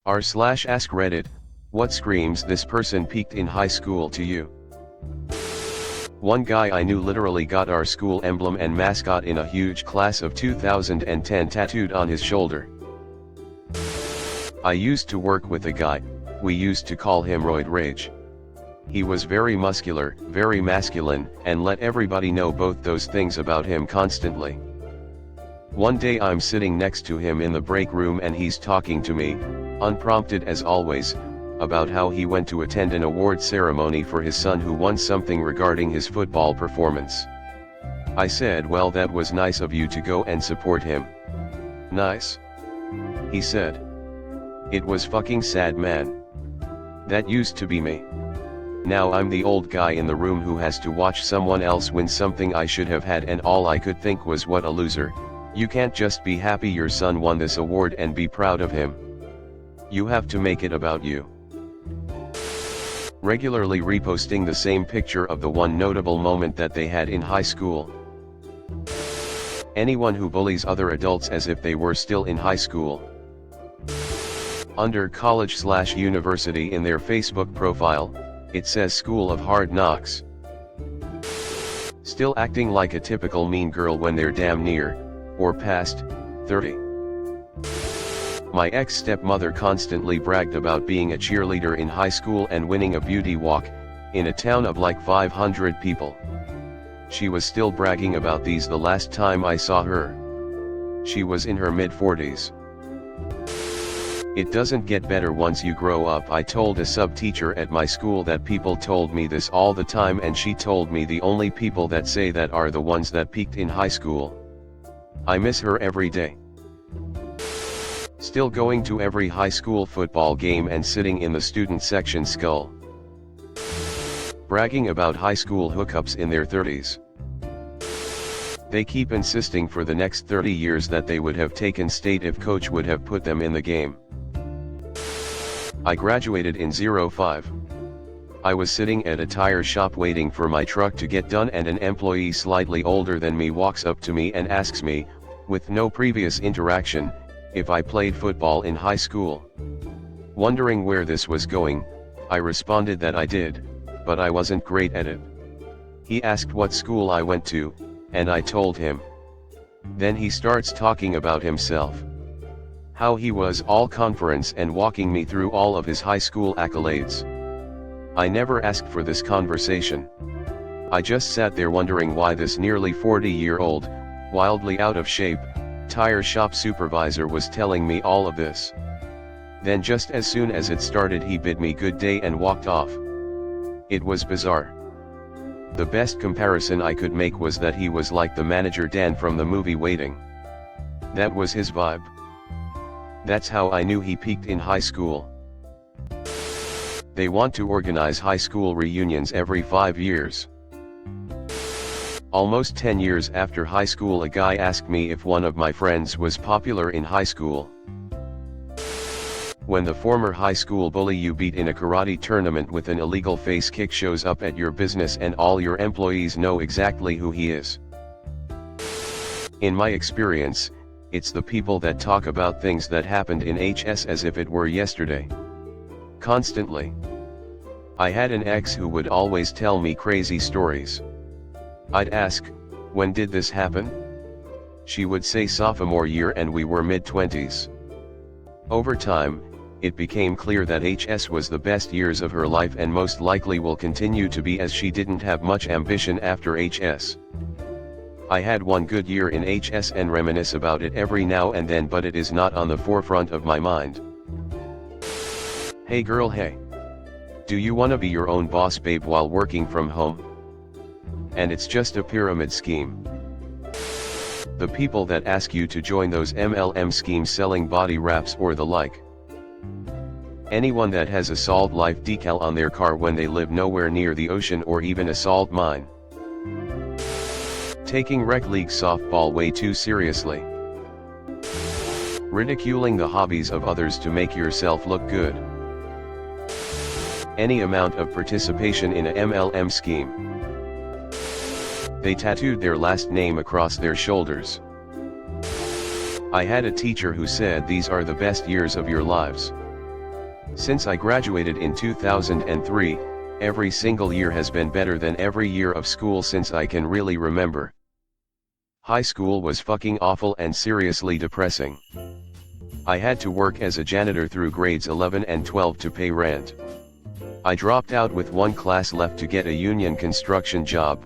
r/AskReddit, what screams this person peaked in high school to you? One guy I knew literally got our school emblem and mascot in a huge class of 2010 tattooed on his shoulder. I used to work with a guy, we used to call him Roid Rage. He was very muscular, very masculine, and let everybody know both those things about him constantly. One day I'm sitting next to him in the break room and he's talking to me, unprompted as always, about how he went to attend an award ceremony for his son who won something regarding his football performance. I said, well, that was nice of you to go and support him. Nice? He said. It was fucking sad, man. That used to be me. Now I'm the old guy in the room who has to watch someone else win something I should have had, and all I could think was, what a loser. You can't just be happy your son won this award and be proud of him. You have to make it about you. Regularly reposting the same picture of the one notable moment that they had in high school. Anyone who bullies other adults as if they were still in high school. Under college/university in their Facebook profile, it says School of Hard Knocks. Still acting like a typical mean girl when they're damn near, or past, 30. My ex-stepmother constantly bragged about being a cheerleader in high school and winning a beauty walk, in a town of like 500 people. She was still bragging about these the last time I saw her. She was in her mid-40s. It doesn't get better once you grow up. I told a sub-teacher at my school that people told me this all the time, and she told me the only people that say that are the ones that peaked in high school. I miss her every day. Still going to every high school football game and sitting in the student section skull. Bragging about high school hookups in their 30s. They keep insisting for the next 30 years that they would have taken state if coach would have put them in the game. I graduated in 05. I was sitting at a tire shop waiting for my truck to get done, and an employee slightly older than me walks up to me and asks me, with no previous interaction, if I played football in high school. Wondering where this was going, I responded that I did, but I wasn't great at it. He asked what school I went to, and I told him. Then he starts talking about himself. How he was all conference and walking me through all of his high school accolades. I never asked for this conversation. I just sat there wondering why this nearly 40-year-old, wildly out of shape, tire shop supervisor was telling me all of this. Then just as soon as it started, he bid me good day and walked off. It was bizarre. The best comparison I could make was that he was like the manager Dan from the movie Waiting. That was his vibe. That's how I knew he peaked in high school. They want to organize high school reunions every 5 years. Almost 10 years after high school, a guy asked me if one of my friends was popular in high school. When the former high school bully you beat in a karate tournament with an illegal face kick shows up at your business and all your employees know exactly who he is. In my experience, it's the people that talk about things that happened in HS as if it were yesterday. Constantly. I had an ex who would always tell me crazy stories. I'd ask, when did this happen? She would say sophomore year, and we were mid-20s. Over time, it became clear that HS was the best years of her life and most likely will continue to be, as she didn't have much ambition after HS. I had one good year in HS and reminisce about it every now and then, but it is not on the forefront of my mind. Hey girl, hey. Do you wanna be your own boss, babe, while working from home? And it's just a pyramid scheme. The people that ask you to join those MLM schemes selling body wraps or the like. Anyone that has a Salt Life decal on their car when they live nowhere near the ocean or even a salt mine. Taking rec league softball way too seriously. Ridiculing the hobbies of others to make yourself look good. Any amount of participation in a MLM scheme. They tattooed their last name across their shoulders. I had a teacher who said these are the best years of your lives. Since I graduated in 2003, every single year has been better than every year of school since I can really remember. High school was fucking awful and seriously depressing. I had to work as a janitor through grades 11 and 12 to pay rent. I dropped out with one class left to get a union construction job.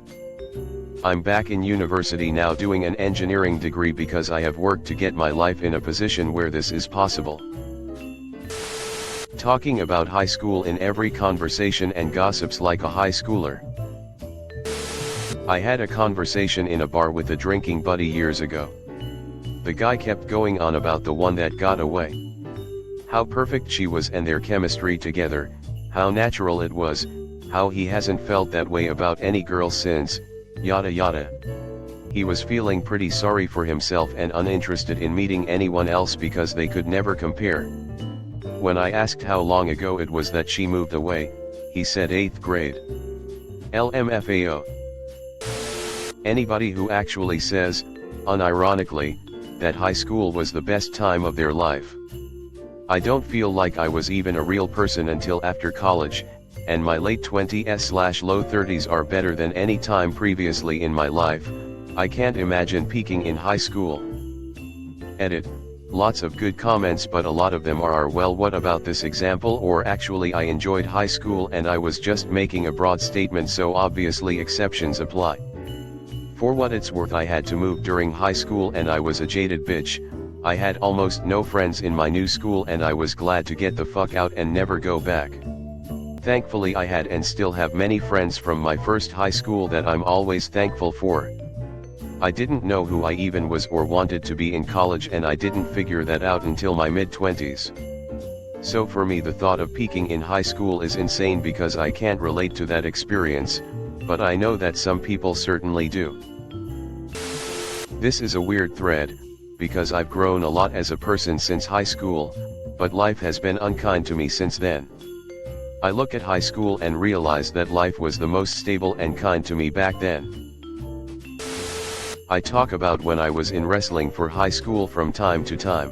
I'm back in university now doing an engineering degree because I have worked to get my life in a position where this is possible. Talking about high school in every conversation and gossips like a high schooler. I had a conversation in a bar with a drinking buddy years ago. The guy kept going on about the one that got away. How perfect she was and their chemistry together, how natural it was, how he hasn't felt that way about any girl since, yada yada. He was feeling pretty sorry for himself and uninterested in meeting anyone else because they could never compare. When I asked how long ago it was that she moved away, he said 8th grade. LMFAO. Anybody who actually says, unironically, that high school was the best time of their life. I don't feel like I was even a real person until after college, and my late 20s/low 30s are better than any time previously in my life. I can't imagine peaking in high school. Edit. Lots of good comments, but a lot of them are well, what about this example, or actually I enjoyed high school and I was just making a broad statement, so obviously exceptions apply. For what it's worth, I had to move during high school and I was a jaded bitch. I had almost no friends in my new school and I was glad to get the fuck out and never go back. Thankfully I had and still have many friends from my first high school that I'm always thankful for. I didn't know who I even was or wanted to be in college, and I didn't figure that out until my mid-20s. So for me the thought of peaking in high school is insane because I can't relate to that experience, but I know that some people certainly do. This is a weird thread, because I've grown a lot as a person since high school, but life has been unkind to me since then. I look at high school and realize that life was the most stable and kind to me back then. I talk about when I was in wrestling for high school from time to time.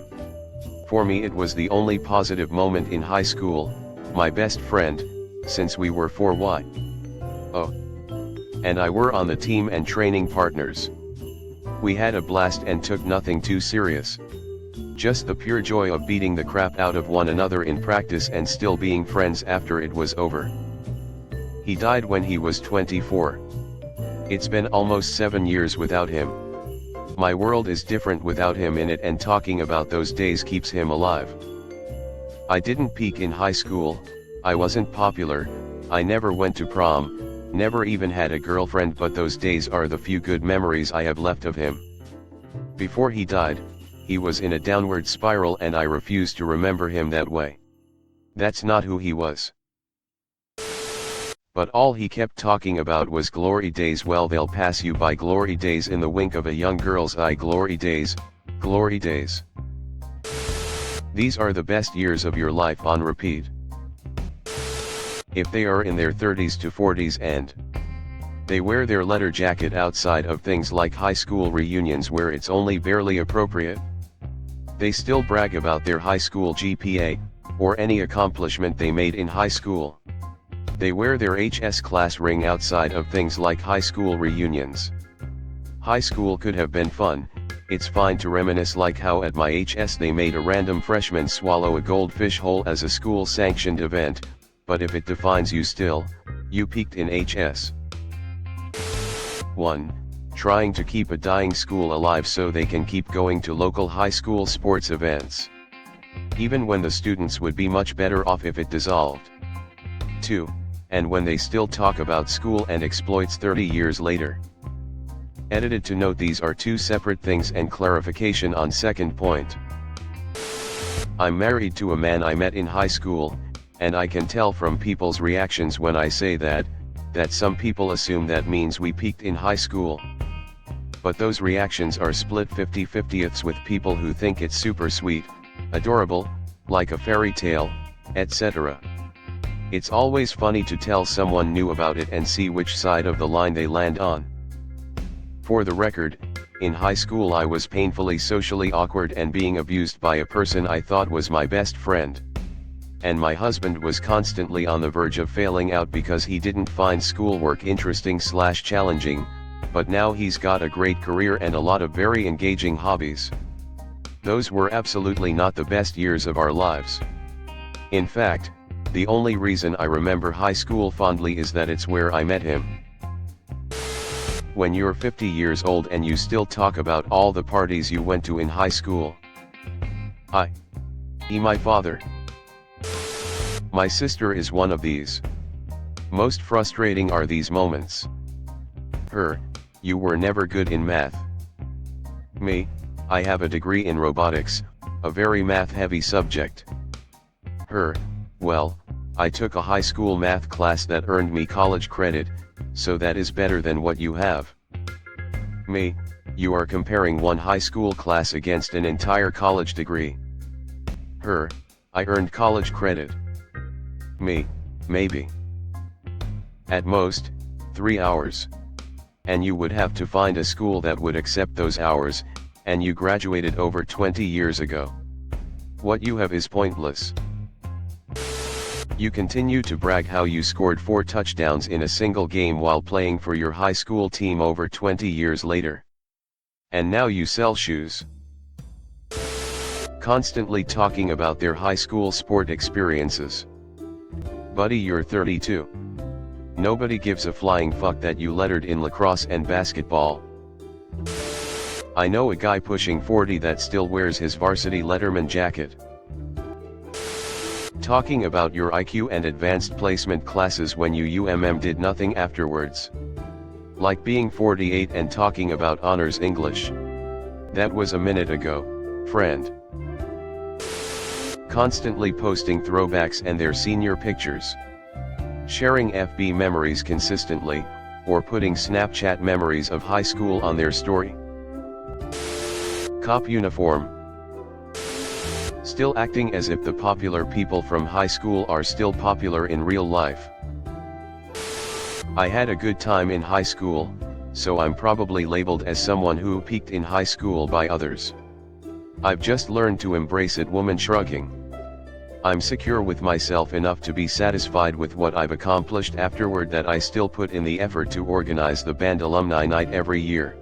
For me it was the only positive moment in high school. My best friend, since we were 4Y. And I were on the team and training partners. We had a blast and took nothing too serious. Just the pure joy of beating the crap out of one another in practice and still being friends after it was over. He died when he was 24. It's been almost 7 years without him. My world is different without him in it, and talking about those days keeps him alive. I didn't peak in high school, I wasn't popular, I never went to prom, never even had a girlfriend, but those days are the few good memories I have left of him. Before he died, he was in a downward spiral and I refuse to remember him that way. That's not who he was. But all he kept talking about was glory days. Well, they'll pass you by, glory days in the wink of a young girl's eye, glory days, glory days. These are the best years of your life on repeat. If they are in their 30s to 40s and they wear their leather jacket outside of things like high school reunions where it's only barely appropriate, they still brag about their high school GPA, or any accomplishment they made in high school. They wear their HS class ring outside of things like high school reunions. High school could have been fun, it's fine to reminisce, like how at my HS they made a random freshman swallow a goldfish whole as a school-sanctioned event, but if it defines you still, you peaked in HS. 1. Trying to keep a dying school alive so they can keep going to local high school sports events, even when the students would be much better off if it dissolved. 2. And when they still talk about school and exploits 30 years later. Edited to note these are two separate things, and clarification on second point. I'm married to a man I met in high school, and I can tell from people's reactions when I say that some people assume that means we peaked in high school. But those reactions are split 50-50ths with people who think it's super sweet, adorable, like a fairy tale, etc. It's always funny to tell someone new about it and see which side of the line they land on. For the record, in high school I was painfully socially awkward and being abused by a person I thought was my best friend. and my husband was constantly on the verge of failing out because he didn't find schoolwork interesting/challenging, but now he's got a great career and a lot of very engaging hobbies. Those were absolutely not the best years of our lives. In fact, the only reason I remember high school fondly is that it's where I met him. When you're 50 years old and you still talk about all the parties you went to in high school. My father. My sister is one of these. Most frustrating are these moments. You were never good in math. Me, I have a degree in robotics, a very math-heavy subject. Well, I took a high school math class that earned me college credit, so that is better than what you have. Me, you are comparing one high school class against an entire college degree. I earned college credit. Me, maybe. At most, 3 hours. And you would have to find a school that would accept those hours, and you graduated over 20 years ago. What you have is pointless. You continue to brag how you scored 4 touchdowns in a single game while playing for your high school team over 20 years later. And now you sell shoes. Constantly talking about their high school sport experiences. Buddy, you're 32. Nobody gives a flying fuck that you lettered in lacrosse and basketball. I know a guy pushing 40 that still wears his varsity Letterman jacket. Talking about your IQ and advanced placement classes when you did nothing afterwards. Like being 48 and talking about honors English. That was a minute ago, friend. Constantly posting throwbacks and their senior pictures. Sharing FB memories consistently, or putting Snapchat memories of high school on their story. Cop uniform. Still acting as if the popular people from high school are still popular in real life. I had a good time in high school, so I'm probably labeled as someone who peaked in high school by others. I've just learned to embrace it, woman shrugging. I'm secure with myself enough to be satisfied with what I've accomplished afterward that I still put in the effort to organize the band alumni night every year.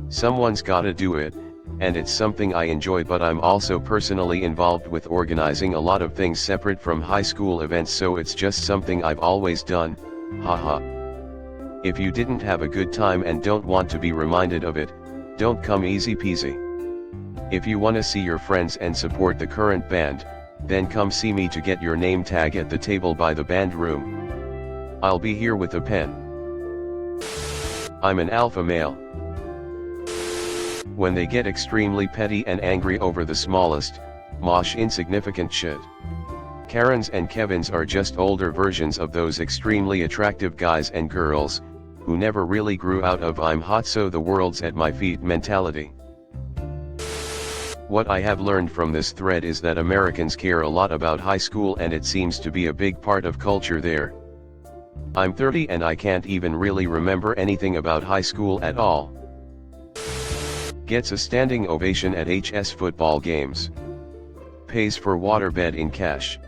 Someone's gotta do it, and it's something I enjoy, but I'm also personally involved with organizing a lot of things separate from high school events, so it's just something I've always done, haha. If you didn't have a good time and don't want to be reminded of it, don't come, easy peasy. If you wanna see your friends and support the current band, then come see me to get your name tag at the table by the band room. I'll be here with a pen. I'm an alpha male. When they get extremely petty and angry over the smallest, mosh insignificant shit. Karens and Kevins are just older versions of those extremely attractive guys and girls, who never really grew out of I'm hot so the world's at my feet mentality. What I have learned from this thread is that Americans care a lot about high school, and it seems to be a big part of culture there. I'm 30 and I can't even really remember anything about high school at all. Gets a standing ovation at HS football games. Pays for waterbed in cash.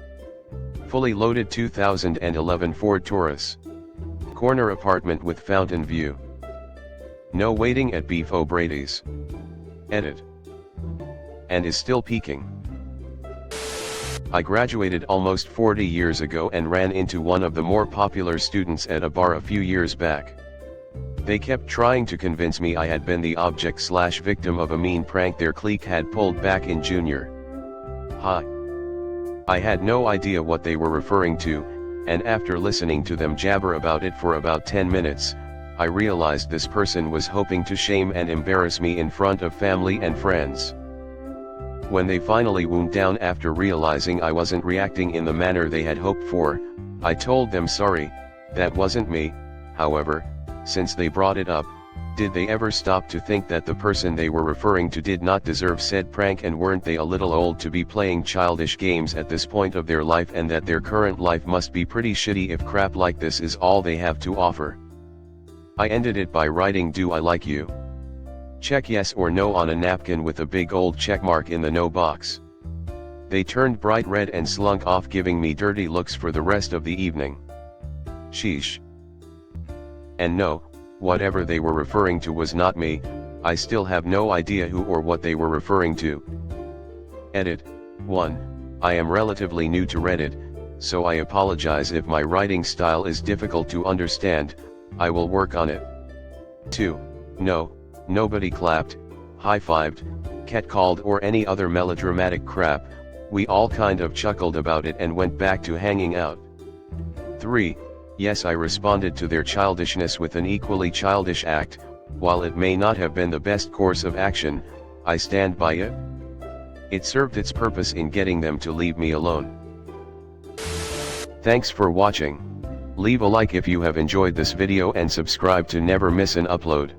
Fully loaded 2011 Ford Taurus. Corner apartment with fountain view. No waiting at Beef O'Brady's. Edit. And is still peaking. I graduated almost 40 years ago and ran into one of the more popular students at a bar a few years back. They kept trying to convince me I had been the object/victim of a mean prank their clique had pulled back in junior high. I had no idea what they were referring to, and after listening to them jabber about it for about 10 minutes, I realized this person was hoping to shame and embarrass me in front of family and friends. When they finally wound down after realizing I wasn't reacting in the manner they had hoped for, I told them sorry, that wasn't me. However, since they brought it up, did they ever stop to think that the person they were referring to did not deserve said prank, and weren't they a little old to be playing childish games at this point of their life, and that their current life must be pretty shitty if crap like this is all they have to offer? I ended it by writing "Do I like you?" Check yes or no on a napkin with a big old checkmark in the no box. They turned bright red and slunk off, giving me dirty looks for the rest of the evening. Sheesh. And no, whatever they were referring to was not me. I still have no idea who or what they were referring to. Edit. 1. I am relatively new to Reddit, so I apologize if my writing style is difficult to understand. I will work on it. 2. No, nobody clapped, high-fived, catcalled or any other melodramatic crap. We all kind of chuckled about it and went back to hanging out. 3. Yes, I responded to their childishness with an equally childish act. While it may not have been the best course of action, I stand by it. It served its purpose in getting them to leave me alone. Thanks for watching. Leave a like if you have enjoyed this video and subscribe to never miss an upload.